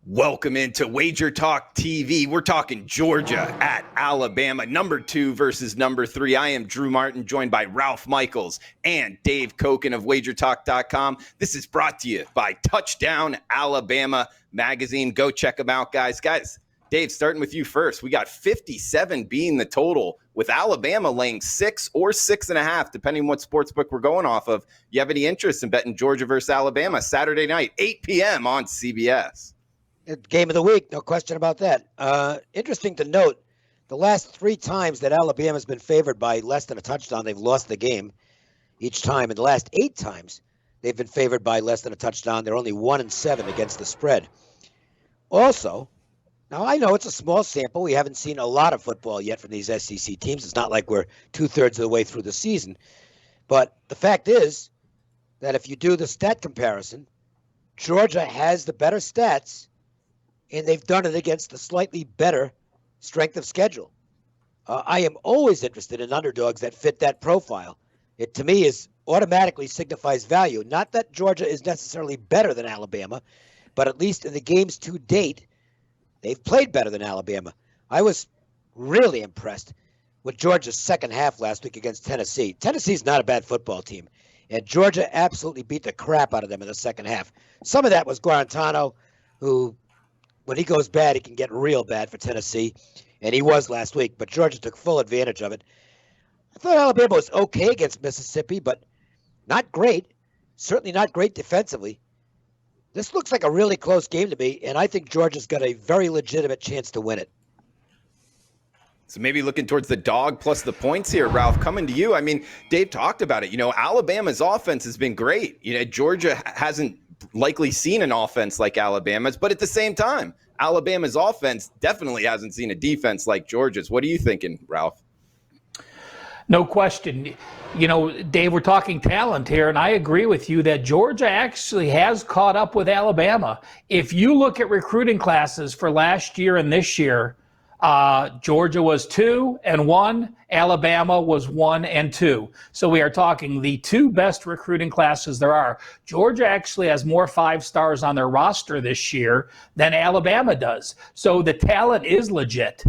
Welcome into WagerTalk TV. We're talking Georgia at Alabama, number 2 versus number 3. I am Drew Martin, joined by Ralph Michaels and Dave Koken of WagerTalk.com. This is brought to you by Touchdown Alabama magazine. Go check them out, guys. Dave, starting with you first. We got 57 being the total, with Alabama laying 6 or 6.5, depending on what sportsbook we're going off of. You have any interest in betting Georgia versus Alabama Saturday night, 8 p.m. on CBS? Game of the week, no question about that. Interesting to note, the last 3 times that Alabama's been favored by less than a touchdown, they've lost the game each time. And the last 8 times they've been favored by less than a touchdown, they're only 1-7 against the spread. Also, now I know it's a small sample. We haven't seen a lot of football yet from these SEC teams. It's not like we're 2/3 of the way through the season. But the fact is that if you do the stat comparison, Georgia has the better stats, and they've done it against the slightly better strength of schedule. I am always interested in underdogs that fit that profile. It, to me, automatically signifies value. Not that Georgia is necessarily better than Alabama, but at least in the games to date, they've played better than Alabama. I was really impressed with Georgia's second half last week against Tennessee. Tennessee's not a bad football team, and Georgia absolutely beat the crap out of them in the second half. Some of that was Guarantano, who, when he goes bad, he can get real bad for Tennessee, and he was last week, but Georgia took full advantage of it. I thought Alabama was okay against Mississippi, but not great. Certainly not great defensively. This looks like a really close game to me, and I think Georgia's got a very legitimate chance to win it. So maybe looking towards the dog plus the points here, Ralph, coming to you. I mean, Dave talked about it. Alabama's offense has been great. Georgia hasn't likely seen an offense like Alabama's, but at the same time, Alabama's offense definitely hasn't seen a defense like Georgia's. What are you thinking, Ralph? No question. Dave, we're talking talent here, and I agree with you that Georgia actually has caught up with Alabama. If you look at recruiting classes for last year and this year, Georgia was 2-1, Alabama was 1-2. So we are talking the 2 best recruiting classes there are. Georgia actually has more 5 stars on their roster this year than Alabama does. So the talent is legit.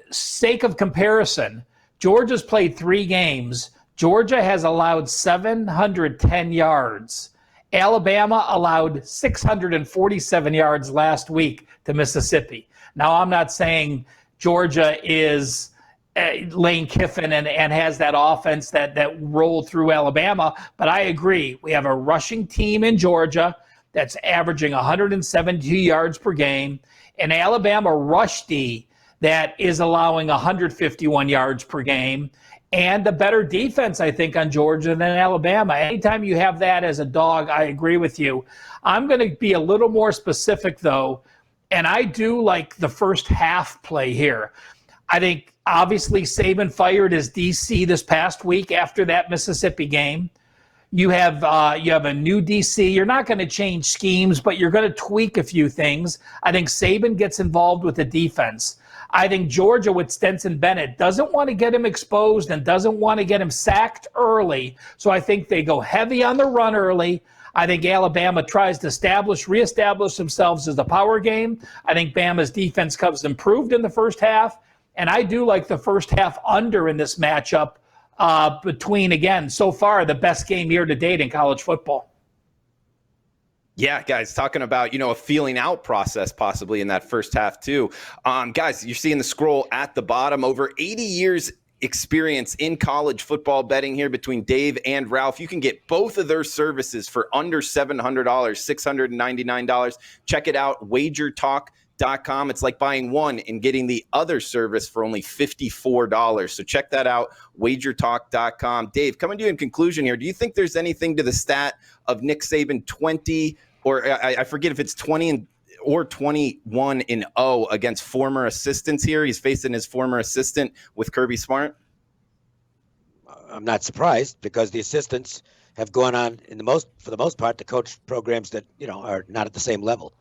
Sake of comparison, Georgia's played 3 games. Georgia has allowed 710 yards. Alabama allowed 647 yards last week to Mississippi. Now, I'm not saying Georgia is Lane Kiffin and has that offense that rolled through Alabama, but I agree. We have a rushing team in Georgia that's averaging 172 yards per game, and Alabama rush D that is allowing 151 yards per game, and a better defense, I think, on Georgia than Alabama. Anytime you have that as a dog, I agree with you. I'm going to be a little more specific, though, and I do like the first half play here. I think, obviously, Saban fired his DC this past week after that Mississippi game. You have a new DC. You're not going to change schemes, but you're going to tweak a few things. I think Saban gets involved with the defense. I think Georgia with Stetson Bennett doesn't want to get him exposed and doesn't want to get him sacked early. So I think they go heavy on the run early. I think Alabama tries to reestablish themselves as the power game. I think Bama's defense comes improved in the first half. And I do like the first half under in this matchup between, again, so far the best game year to date in college football. Yeah, guys, talking about, a feeling out process possibly in that first half too. Guys, you're seeing the scroll at the bottom. Over 80 years experience in college football betting here between Dave and Ralph. You can get both of their services for under $700, $699. Check it out, WagerTalk.com. It's like buying one and getting the other service for only $54. So check that out, WagerTalk.com. Dave, coming to you in conclusion here, do you think there's anything to the stat of Nick Saban 20, or I forget if it's 20 or 21-0 against former assistants here? He's facing his former assistant with Kirby Smart. I'm not surprised, because the assistants have gone on for the most part to coach programs that are not at the same level.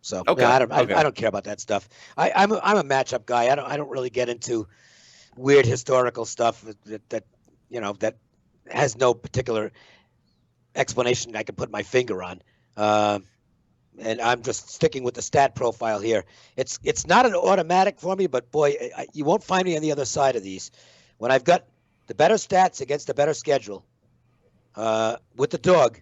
So okay. I don't care about that stuff. I'm a matchup guy. I don't really get into weird historical stuff that has no particular explanation I can put my finger on. and I'm just sticking with the stat profile here. It's not an automatic for me, but boy, you won't find me on the other side of these. When I've got the better stats against the better schedule, with the dog,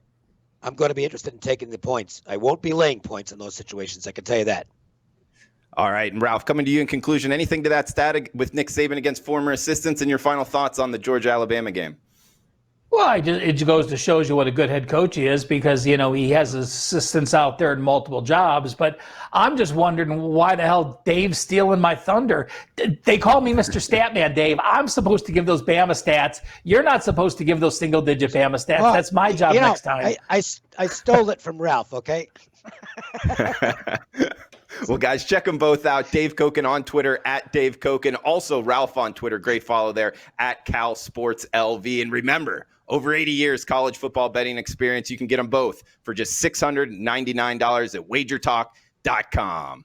I'm going to be interested in taking the points. I won't be laying points in those situations. I can tell you that. All right, and Ralph, coming to you in conclusion, anything to that stat with Nick Saban against former assistants and your final thoughts on the Georgia-Alabama game? Well, it goes to shows you what a good head coach he is because, he has assistants out there in multiple jobs. But I'm just wondering why the hell Dave's stealing my thunder. They call me Mr. Statman, Dave. I'm supposed to give those Bama stats. You're not supposed to give those single-digit Bama stats. That's my job next time. I stole it from Ralph, okay? Well, guys, check them both out. Dave Koken on Twitter, at Dave Koken. Also, Ralph on Twitter. Great follow there, at Cal Sports LV. And remember, over 80 years college football betting experience. You can get them both for just $699 at WagerTalk.com.